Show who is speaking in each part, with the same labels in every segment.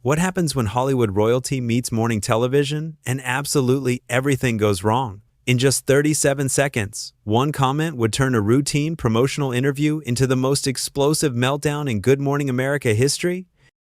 Speaker 1: What happens when Hollywood royalty meets morning television and absolutely everything goes wrong? In just 37 seconds, one comment would turn a routine promotional interview into the most explosive meltdown in Good Morning America history,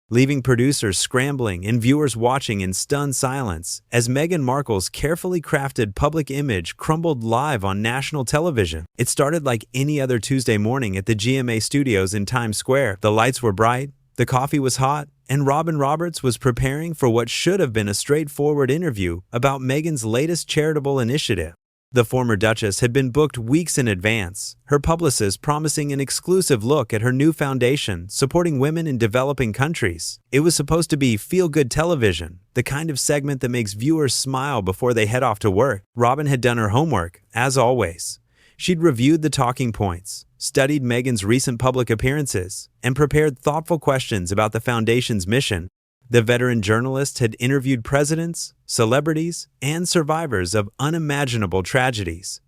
Speaker 1: leaving producers scrambling and viewers watching in stunned silence as Meghan Markle's carefully crafted public image crumbled live on national television. It started like any other Tuesday morning at the GMA studios in Times Square. The lights were bright, the coffee was hot, and Robin Roberts was preparing for what should have been a straightforward interview about Meghan's latest charitable initiative. The former Duchess had been booked weeks in advance, her publicist promising an exclusive look at her new foundation supporting women in developing countries. It was supposed to be feel-good television, the kind of segment that makes viewers smile before they head off to work. Robin had done her homework, as always. She'd reviewed the talking points, studied Meghan's recent public appearances, and prepared thoughtful questions about the foundation's mission. The veteran journalist had interviewed presidents, celebrities, and survivors of unimaginable tragedies.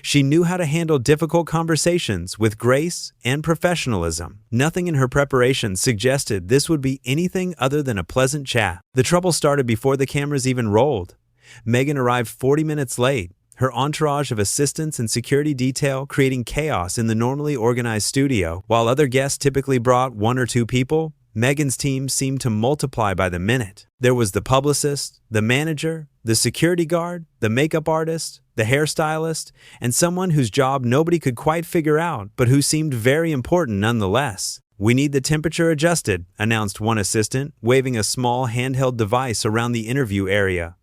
Speaker 1: She knew how to handle difficult conversations with grace and professionalism. Nothing in her preparation suggested this would be anything other than a pleasant chat. The trouble started before the cameras even rolled. Meghan arrived 40 minutes late, her entourage of assistants and security detail creating chaos in the normally organized studio. While other guests typically brought one or two people, Meghan's team seemed to multiply by the minute. There was the publicist, the manager, the security guard, the makeup artist, the hairstylist, and someone whose job nobody could quite figure out but who seemed very important nonetheless. "We need the temperature adjusted," announced one assistant, waving a small handheld device around the interview area.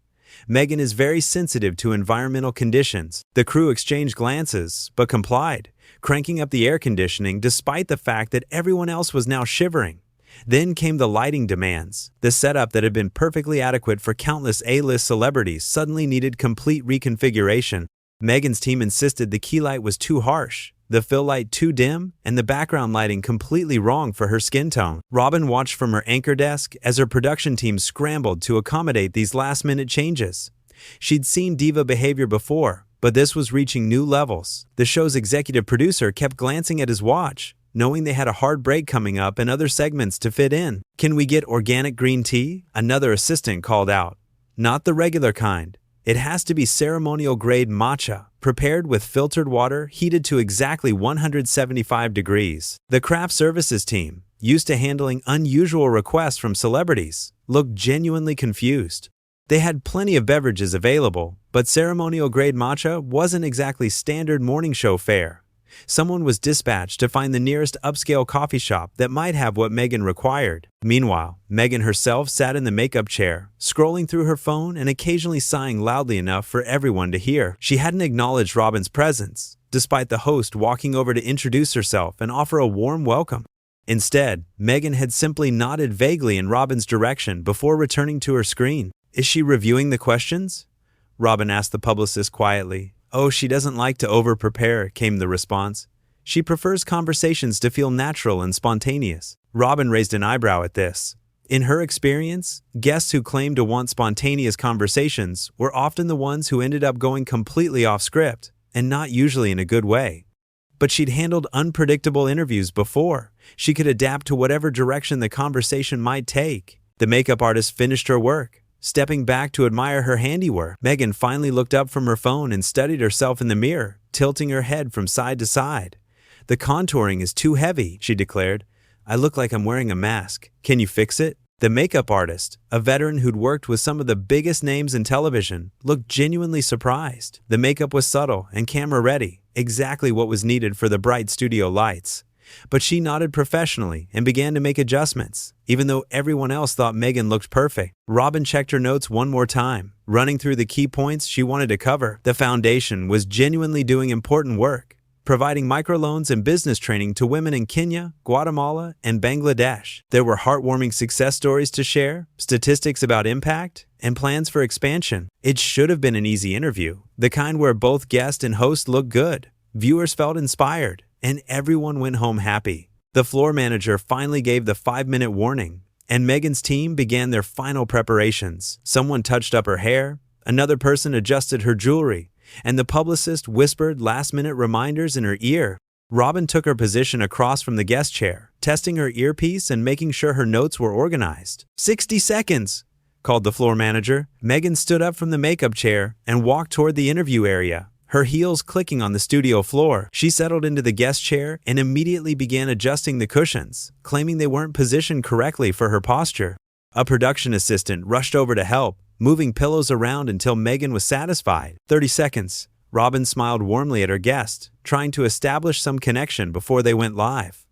Speaker 1: Meghan is very sensitive to environmental conditions. The crew exchanged glances, but complied, cranking up the air conditioning despite the fact that everyone else was now shivering. Then came the lighting demands. The setup that had been perfectly adequate for countless A-list celebrities suddenly needed complete reconfiguration. Meghan's team insisted the key light was too harsh, the fill light too dim, and the background lighting completely wrong for her skin tone. Robin watched from her anchor desk as her production team scrambled to accommodate these last-minute changes. She'd seen diva behavior before, but this was reaching new levels. The show's executive producer kept glancing at his watch, knowing they had a hard break coming up and other segments to fit in. "Can we get organic green tea?" another assistant called out. "Not the regular kind. It has to be ceremonial-grade matcha, prepared with filtered water heated to exactly 175 degrees. The craft services team, used to handling unusual requests from celebrities, looked genuinely confused. They had plenty of beverages available, but ceremonial-grade matcha wasn't exactly standard morning show fare. Someone was dispatched to find the nearest upscale coffee shop that might have what Meghan required. Meanwhile, Meghan herself sat in the makeup chair, scrolling through her phone and occasionally sighing loudly enough for everyone to hear. She hadn't acknowledged Robin's presence, despite the host walking over to introduce herself and offer a warm welcome. Instead, Meghan had simply nodded vaguely in Robin's direction before returning to her screen. "Is she reviewing the questions?" Robin asked the publicist quietly. "Oh, she doesn't like to over-prepare," came the response. "She prefers conversations to feel natural and spontaneous." Robin raised an eyebrow at this. In her experience, guests who claimed to want spontaneous conversations were often the ones who ended up going completely off script, and not usually in a good way. But she'd handled unpredictable interviews before. She could adapt to whatever direction the conversation might take. The makeup artist finished her work, stepping back to admire her handiwork. Meghan finally looked up from her phone and studied herself in the mirror, tilting her head from side to side. "The contouring is too heavy," she declared. "I look like I'm wearing a mask. Can you fix it?" The makeup artist, a veteran who'd worked with some of the biggest names in television, looked genuinely surprised. The makeup was subtle and camera-ready, exactly what was needed for the bright studio lights. But she nodded professionally and began to make adjustments, even though everyone else thought Meghan looked perfect. Robin checked her notes one more time, running through the key points she wanted to cover. The foundation was genuinely doing important work, providing microloans and business training to women in Kenya, Guatemala, and Bangladesh. There were heartwarming success stories to share, statistics about impact, and plans for expansion. It should have been an easy interview, the kind where both guest and host looked good, viewers felt inspired, and everyone went home happy. The floor manager finally gave the 5-minute warning, and Meghan's team began their final preparations. Someone touched up her hair, another person adjusted her jewelry, and the publicist whispered last-minute reminders in her ear. Robin took her position across from the guest chair, testing her earpiece and making sure her notes were organized. 60 seconds, called the floor manager. Meghan stood up from the makeup chair and walked toward the interview area, her heels clicking on the studio floor. She settled into the guest chair and immediately began adjusting the cushions, claiming they weren't positioned correctly for her posture. A production assistant rushed over to help, moving pillows around until Meghan was satisfied. 30 seconds. Robin smiled warmly at her guest, trying to establish some connection before they went live.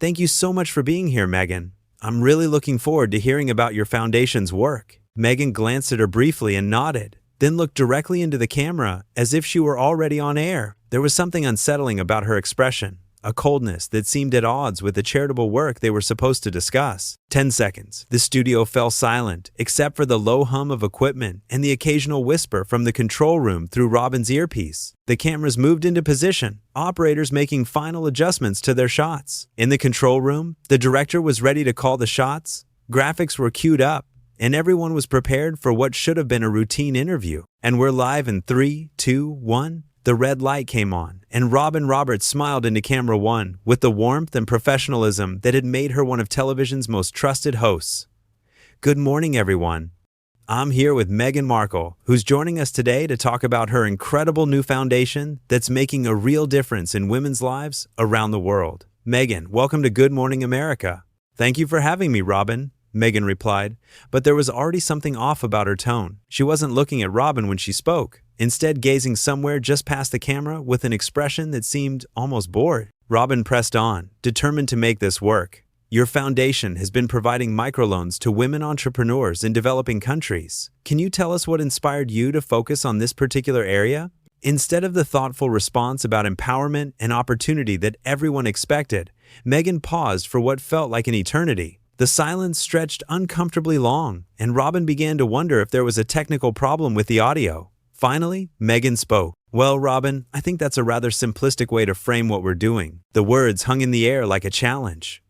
Speaker 1: Thank you so much for being here, Meghan. I'm really looking forward to hearing about your foundation's work. Meghan glanced at her briefly and nodded, then looked directly into the camera as if she were already on air. There was something unsettling about her expression, a coldness that seemed at odds with the charitable work they were supposed to discuss. 10 seconds. The studio fell silent, except for the low hum of equipment and the occasional whisper from the control room through Robin's earpiece. The cameras moved into position, operators making final adjustments to their shots. In the control room, the director was ready to call the shots, graphics were queued up, and everyone was prepared for what should have been a routine interview. And we're live in 3, 2, 1. The red light came on, and Robin Roberts smiled into camera one with the warmth and professionalism that had made her one of television's most trusted hosts. Good morning, everyone. I'm here with Meghan Markle, who's joining us today to talk about her incredible new foundation that's making a real difference in women's lives around the world. Meghan, welcome to Good Morning America. Thank you for having me, Robin, Meghan replied, but there was already something off about her tone. She wasn't looking at Robin when she spoke, instead gazing somewhere just past the camera with an expression that seemed almost bored. Robin pressed on, determined to make this work. Your foundation has been providing microloans to women entrepreneurs in developing countries. Can you tell us what inspired you to focus on this particular area? Instead of the thoughtful response about empowerment and opportunity that everyone expected, Meghan paused for what felt like an eternity. The silence stretched uncomfortably long, and Robin began to wonder if there was a technical problem with the audio. Finally, Meghan spoke. Well, Robin, I think that's a rather simplistic way to frame what we're doing. The words hung in the air like a challenge.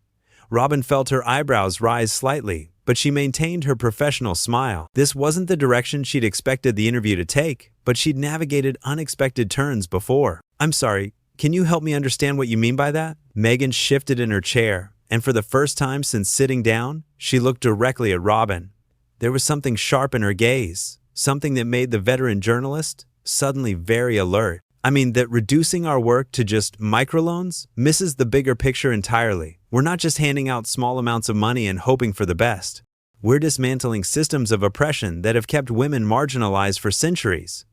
Speaker 1: Robin felt her eyebrows rise slightly, but she maintained her professional smile. This wasn't the direction she'd expected the interview to take, but she'd navigated unexpected turns before. I'm sorry, can you help me understand what you mean by that? Meghan shifted in her chair, and for the first time since sitting down, she looked directly at Robin. There was something sharp in her gaze, something that made the veteran journalist suddenly very alert. I mean, that reducing our work to just microloans misses the bigger picture entirely. We're not just handing out small amounts of money and hoping for the best. We're dismantling systems of oppression that have kept women marginalized for centuries.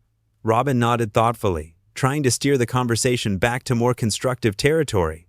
Speaker 1: Robin nodded thoughtfully, trying to steer the conversation back to more constructive territory.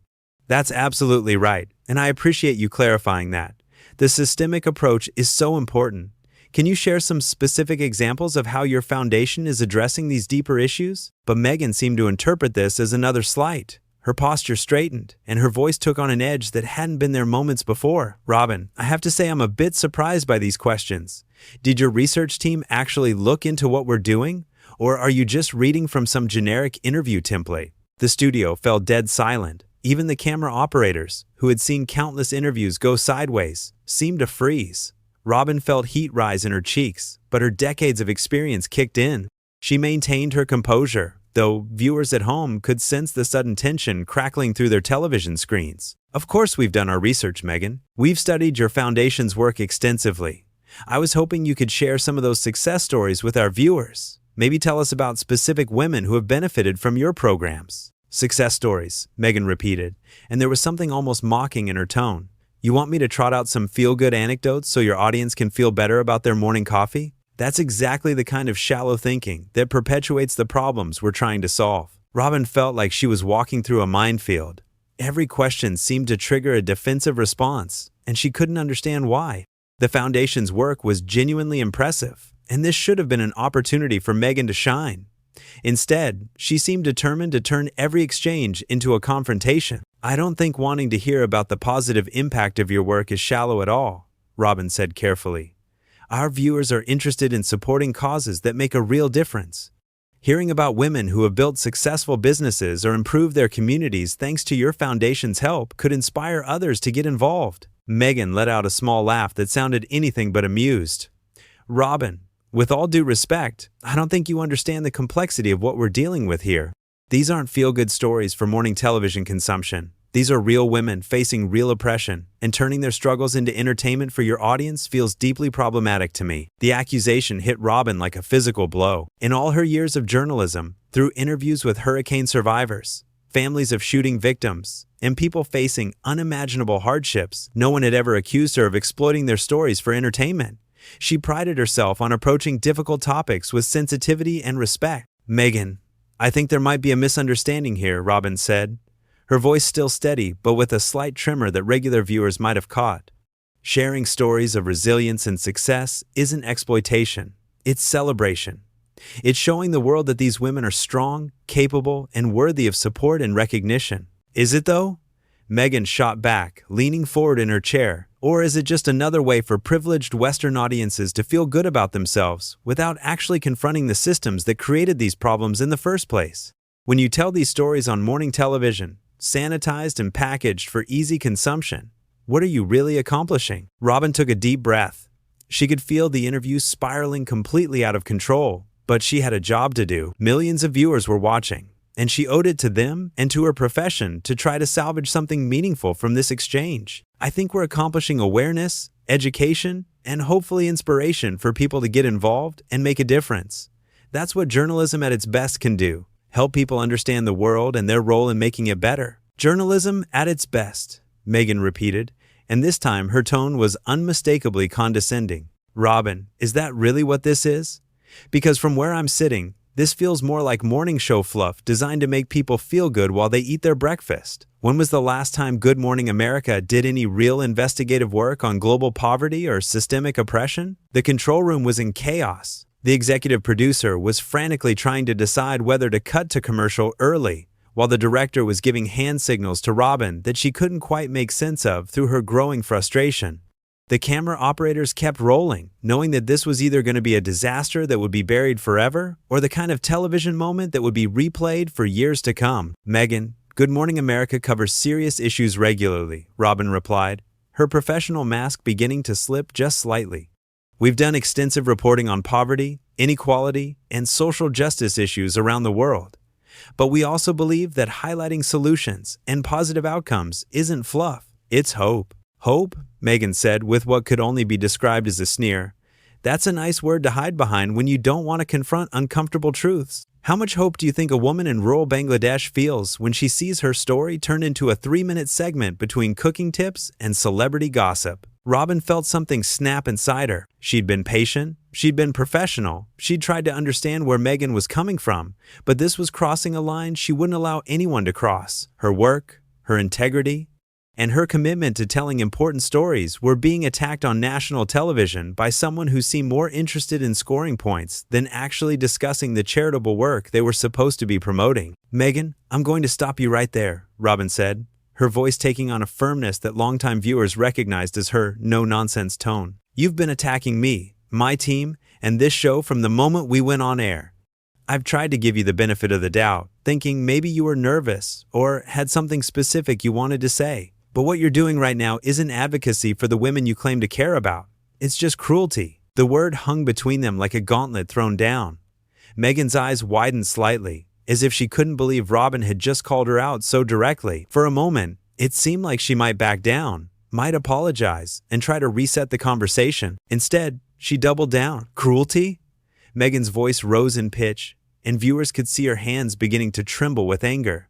Speaker 1: That's absolutely right, and I appreciate you clarifying that. The systemic approach is so important. Can you share some specific examples of how your foundation is addressing these deeper issues? But Meghan seemed to interpret this as another slight. Her posture straightened, and her voice took on an edge that hadn't been there moments before. Robin, I have to say I'm a bit surprised by these questions. Did your research team actually look into what we're doing? Or are you just reading from some generic interview template? The studio fell dead silent. Even the camera operators, who had seen countless interviews go sideways, seemed to freeze. Robin felt heat rise in her cheeks, but her decades of experience kicked in. She maintained her composure, though viewers at home could sense the sudden tension crackling through their television screens. Of course we've done our research, Meghan. We've studied your foundation's work extensively. I was hoping you could share some of those success stories with our viewers. Maybe tell us about specific women who have benefited from your programs. Success stories, Meghan repeated, and there was something almost mocking in her tone. You want me to trot out some feel-good anecdotes so your audience can feel better about their morning coffee? That's exactly the kind of shallow thinking that perpetuates the problems we're trying to solve. Robin felt like she was walking through a minefield. Every question seemed to trigger a defensive response, and she couldn't understand why. The foundation's work was genuinely impressive, and this should have been an opportunity for Meghan to shine. Instead, she seemed determined to turn every exchange into a confrontation. I don't think wanting to hear about the positive impact of your work is shallow at all, Robin said carefully. Our viewers are interested in supporting causes that make a real difference. Hearing about women who have built successful businesses or improved their communities thanks to your foundation's help could inspire others to get involved. Meghan let out a small laugh that sounded anything but amused. Robin, with all due respect, I don't think you understand the complexity of what we're dealing with here. These aren't feel-good stories for morning television consumption. These are real women facing real oppression, and turning their struggles into entertainment for your audience feels deeply problematic to me. The accusation hit Robin like a physical blow. In all her years of journalism, through interviews with hurricane survivors, families of shooting victims, and people facing unimaginable hardships, no one had ever accused her of exploiting their stories for entertainment. She prided herself on approaching difficult topics with sensitivity and respect. "Meghan, I think there might be a misunderstanding here," Robin said, her voice still steady but with a slight tremor that regular viewers might have caught. Sharing stories of resilience and success isn't exploitation, it's celebration. It's showing the world that these women are strong, capable, and worthy of support and recognition. Is it though? Meghan shot back, leaning forward in her chair. Or is it just another way for privileged Western audiences to feel good about themselves without actually confronting the systems that created these problems in the first place? When you tell these stories on morning television, sanitized and packaged for easy consumption, what are you really accomplishing? Robin took a deep breath. She could feel the interview spiraling completely out of control, but she had a job to do. Millions of viewers were watching, and she owed it to them and to her profession to try to salvage something meaningful from this exchange. I think we're accomplishing awareness, education, and hopefully inspiration for people to get involved and make a difference. That's what journalism at its best can do. Help people understand the world and their role in making it better. Journalism at its best, Meghan repeated, and this time her tone was unmistakably condescending. Robin, is that really what this is? Because from where I'm sitting, this feels more like morning show fluff designed to make people feel good while they eat their breakfast. When was the last time Good Morning America did any real investigative work on global poverty or systemic oppression? The control room was in chaos. The executive producer was frantically trying to decide whether to cut to commercial early, while the director was giving hand signals to Robin that she couldn't quite make sense of through her growing frustration. The camera operators kept rolling, knowing that this was either going to be a disaster that would be buried forever or the kind of television moment that would be replayed for years to come. "Meghan, Good Morning America covers serious issues regularly," Robin replied, her professional mask beginning to slip just slightly. "We've done extensive reporting on poverty, inequality, and social justice issues around the world. But we also believe that highlighting solutions and positive outcomes isn't fluff, it's hope." "Hope?" Meghan said with what could only be described as a sneer. "That's a nice word to hide behind when you don't want to confront uncomfortable truths. How much hope do you think a woman in rural Bangladesh feels when she sees her story turned into a 3-minute segment between cooking tips and celebrity gossip?" Robin felt something snap inside her. She'd been patient, she'd been professional, she'd tried to understand where Meghan was coming from, but this was crossing a line she wouldn't allow anyone to cross. Her work, her integrity, and her commitment to telling important stories were being attacked on national television by someone who seemed more interested in scoring points than actually discussing the charitable work they were supposed to be promoting. "Meghan, I'm going to stop you right there," Robin said, her voice taking on a firmness that longtime viewers recognized as her no-nonsense tone. "You've been attacking me, my team, and this show from the moment we went on air. I've tried to give you the benefit of the doubt, thinking maybe you were nervous or had something specific you wanted to say. But what you're doing right now isn't advocacy for the women you claim to care about. It's just cruelty." The word hung between them like a gauntlet thrown down. Meghan's eyes widened slightly, as if she couldn't believe Robin had just called her out so directly. For a moment, it seemed like she might back down, might apologize, and try to reset the conversation. Instead, she doubled down. "Cruelty?" Meghan's voice rose in pitch, and viewers could see her hands beginning to tremble with anger.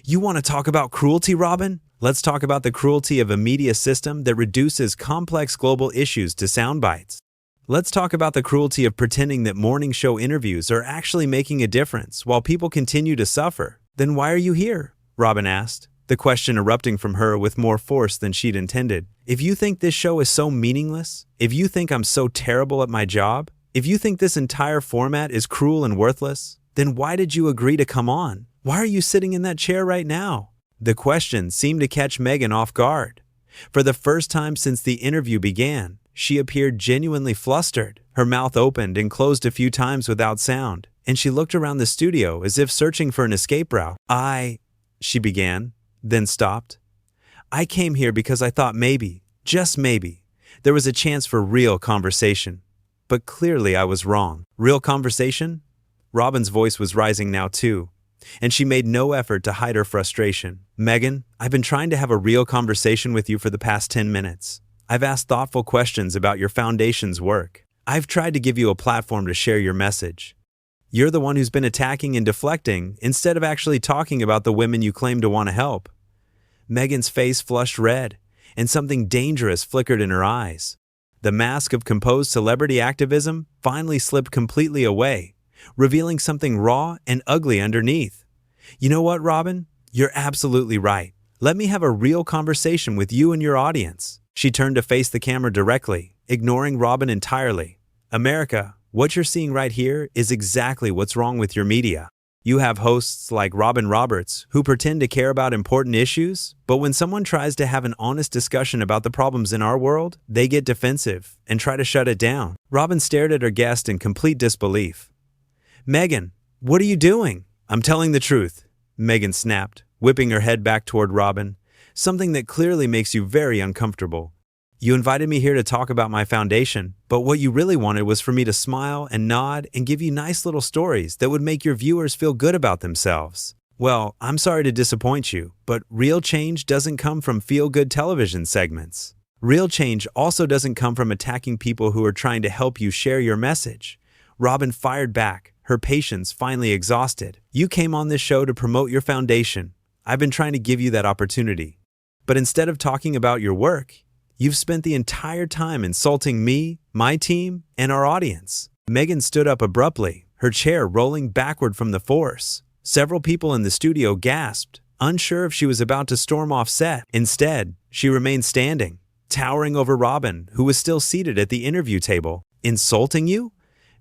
Speaker 1: "You want to talk about cruelty, Robin? Let's talk about the cruelty of a media system that reduces complex global issues to sound bites. Let's talk about the cruelty of pretending that morning show interviews are actually making a difference while people continue to suffer." "Then why are you here?" Robin asked, the question erupting from her with more force than she'd intended. "If you think this show is so meaningless, if you think I'm so terrible at my job, if you think this entire format is cruel and worthless, then why did you agree to come on? Why are you sitting in that chair right now?" The question seemed to catch Meghan off guard. For the first time since the interview began, she appeared genuinely flustered. Her mouth opened and closed a few times without sound, and she looked around the studio as if searching for an escape route. She began, then stopped. "I came here because I thought maybe, just maybe, there was a chance for real conversation. But clearly I was wrong." "Real conversation?" Robin's voice was rising now too, and she made no effort to hide her frustration. "Meghan, I've been trying to have a real conversation with you for the past 10 minutes. I've asked thoughtful questions about your foundation's work. I've tried to give you a platform to share your message. You're the one who's been attacking and deflecting instead of actually talking about the women you claim to want to help." Meghan's face flushed red, and something dangerous flickered in her eyes. The mask of composed celebrity activism finally slipped completely away, revealing something raw and ugly underneath. "You know what, Robin? You're absolutely right. Let me have a real conversation with you and your audience." She turned to face the camera directly, ignoring Robin entirely. "America, what you're seeing right here is exactly what's wrong with your media. You have hosts like Robin Roberts who pretend to care about important issues, but when someone tries to have an honest discussion about the problems in our world, they get defensive and try to shut it down." Robin stared at her guest in complete disbelief. "Meghan, what are you doing?" "I'm telling the truth," Meghan snapped, whipping her head back toward Robin, "something that clearly makes you very uncomfortable. You invited me here to talk about my foundation, but what you really wanted was for me to smile and nod and give you nice little stories that would make your viewers feel good about themselves. Well, I'm sorry to disappoint you, but real change doesn't come from feel-good television segments. Real change also doesn't come from attacking people who are trying to help you share your message." Robin fired back, her patience finally exhausted. "You came on this show to promote your foundation. I've been trying to give you that opportunity. But instead of talking about your work, you've spent the entire time insulting me, my team, and our audience." Meghan stood up abruptly, her chair rolling backward from the force. Several people in the studio gasped, unsure if she was about to storm off set. Instead, she remained standing, towering over Robin, who was still seated at the interview table. "Insulting you?"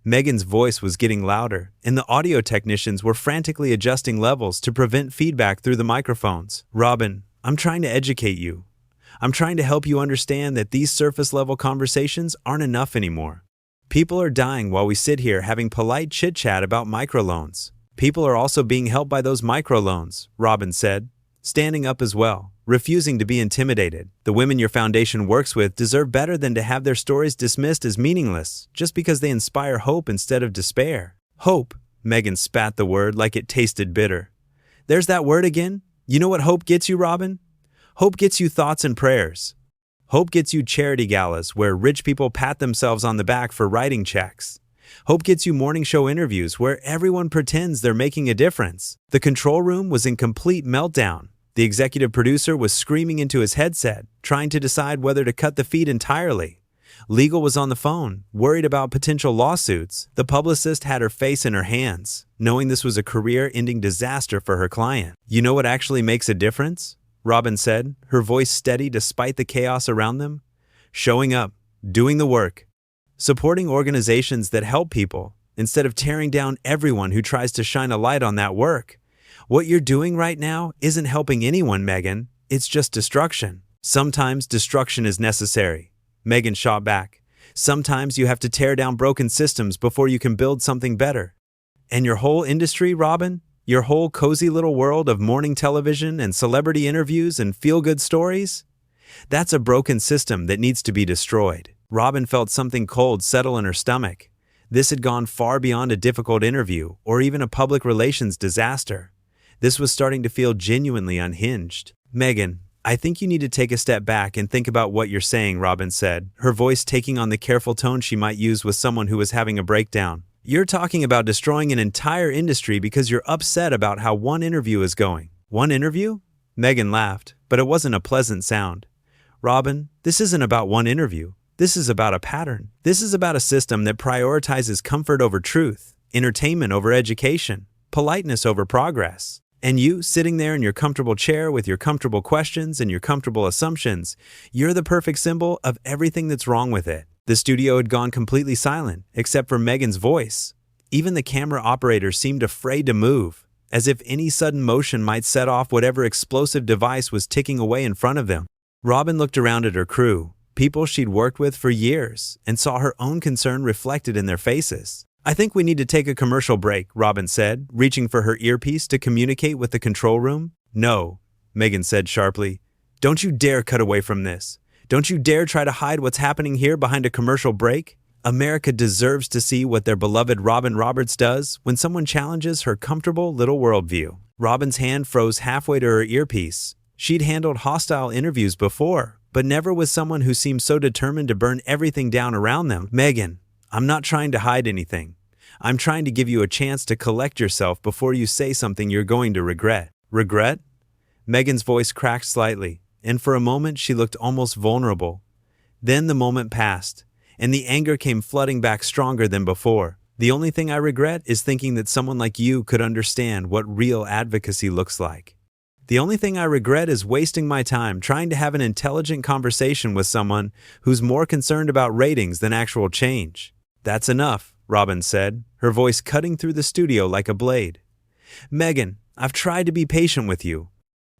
Speaker 1: Meghan's voice was getting louder, and the audio technicians were frantically adjusting levels to prevent feedback through the microphones. "Robin, I'm trying to educate you. I'm trying to help you understand that these surface-level conversations aren't enough anymore. People are dying while we sit here having polite chit-chat about microloans. People are also being helped by those microloans," Robin said, standing up as well, refusing to be intimidated. "The women your foundation works with deserve better than to have their stories dismissed as meaningless just because they inspire hope instead of despair." "Hope," Meghan spat the word like it tasted bitter. "There's that word again. You know what hope gets you, Robin? Hope gets you thoughts and prayers. Hope gets you charity galas where rich people pat themselves on the back for writing checks. Hope gets you morning show interviews where everyone pretends they're making a difference." The control room was in complete meltdown. The executive producer was screaming into his headset, trying to decide whether to cut the feed entirely. Legal was on the phone, worried about potential lawsuits. The publicist had her face in her hands, knowing this was a career-ending disaster for her client. "You know what actually makes a difference?" Robin said, her voice steady despite the chaos around them. "Showing up, doing the work, supporting organizations that help people, instead of tearing down everyone who tries to shine a light on that work. What you're doing right now isn't helping anyone, Meghan. It's just destruction." "Sometimes destruction is necessary," Meghan shot back. "Sometimes you have to tear down broken systems before you can build something better." "And your whole industry, Robin? Your whole cozy little world of morning television and celebrity interviews and feel-good stories? That's a broken system that needs to be destroyed." Robin felt something cold settle in her stomach. This had gone far beyond a difficult interview or even a public relations disaster. This was starting to feel genuinely unhinged. "Meghan, I think you need to take a step back and think about what you're saying," Robin said, her voice taking on the careful tone she might use with someone who was having a breakdown. "You're talking about destroying an entire industry because you're upset about how one interview is going." "One interview?" Meghan laughed, but it wasn't a pleasant sound. "Robin, this isn't about one interview. This is about a pattern. This is about a system that prioritizes comfort over truth, entertainment over education, politeness over progress. And you, sitting there in your comfortable chair with your comfortable questions and your comfortable assumptions, you're the perfect symbol of everything that's wrong with it." The studio had gone completely silent, except for Meghan's voice. Even the camera operator seemed afraid to move, as if any sudden motion might set off whatever explosive device was ticking away in front of them. Robin looked around at her crew, people she'd worked with for years, and saw her own concern reflected in their faces. "I think we need to take a commercial break," Robin said, reaching for her earpiece to communicate with the control room. "No," Meghan said sharply. "Don't you dare cut away from this. Don't you dare try to hide what's happening here behind a commercial break. America deserves to see what their beloved Robin Roberts does when someone challenges her comfortable little worldview. Robin's hand froze halfway to her earpiece. She'd handled hostile interviews before, but never with someone who seemed so determined to burn everything down around them. Meghan, I'm not trying to hide anything. I'm trying to give you a chance to collect yourself before you say something you're going to regret. Regret? Meghan's voice cracked slightly, and for a moment she looked almost vulnerable. Then the moment passed, and the anger came flooding back stronger than before. The only thing I regret is thinking that someone like you could understand what real advocacy looks like. The only thing I regret is wasting my time trying to have an intelligent conversation with someone who's more concerned about ratings than actual change. That's enough, Robin said, her voice cutting through the studio like a blade. Meghan, I've tried to be patient with you.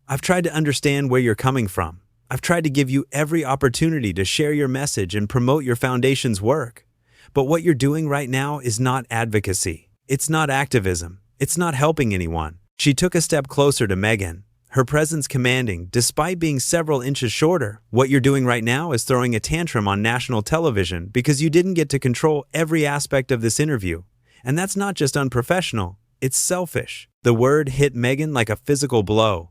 Speaker 1: I've tried to understand where you're coming from. I've tried to give you every opportunity to share your message and promote your foundation's work. But what you're doing right now is not advocacy. It's not activism. It's not helping anyone. She took a step closer to Meghan, her presence commanding, despite being several inches shorter. What you're doing right now is throwing a tantrum on national television because you didn't get to control every aspect of this interview. And that's not just unprofessional, it's selfish. The word hit Meghan like a physical blow.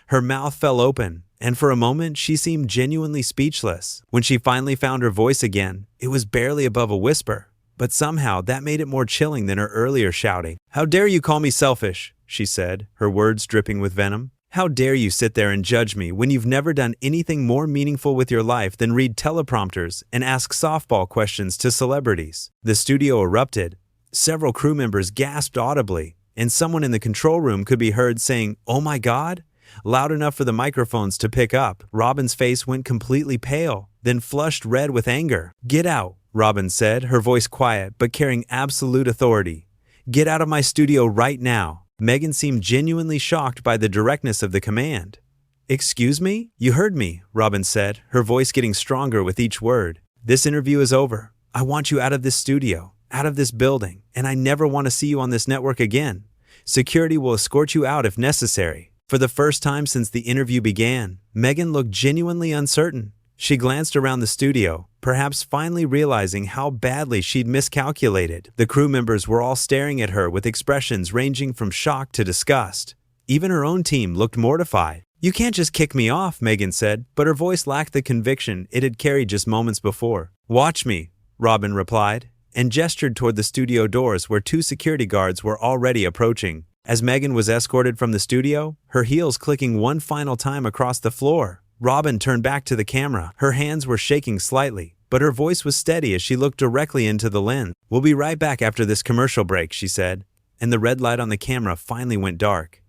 Speaker 1: Her mouth fell open, and for a moment she seemed genuinely speechless. When she finally found her voice again, it was barely above a whisper, but somehow that made it more chilling than her earlier shouting. "How dare you call me selfish?" she said, her words dripping with venom. "How dare you sit there and judge me when you've never done anything more meaningful with your life than read teleprompters and ask softball questions to celebrities?" The studio erupted. Several crew members gasped audibly, and someone in the control room could be heard saying, "Oh my God?" loud enough for the microphones to pick up. Robin's face went completely pale, then flushed red with anger. "Get out," Robin said, her voice quiet but carrying absolute authority. "Get out of my studio right now." Meghan seemed genuinely shocked by the directness of the command. "Excuse me? You heard me," Robin said, her voice getting stronger with each word. "This interview is over. I want you out of this studio, out of this building, and I never want to see you on this network again. Security will escort you out if necessary." For the first time since the interview began, Meghan looked genuinely uncertain. She glanced around the studio, perhaps finally realizing how badly she'd miscalculated. The crew members were all staring at her with expressions ranging from shock to disgust. Even her own team looked mortified. "You can't just kick me off," Meghan said, but her voice lacked the conviction it had carried just moments before. "Watch me," Robin replied, and gestured toward the studio doors where two security guards were already approaching. As Meghan was escorted from the studio, her heels clicking one final time across the floor, Robin turned back to the camera. Her hands were shaking slightly, but her voice was steady as she looked directly into the lens. "We'll be right back after this commercial break," she said, and the red light on the camera finally went dark.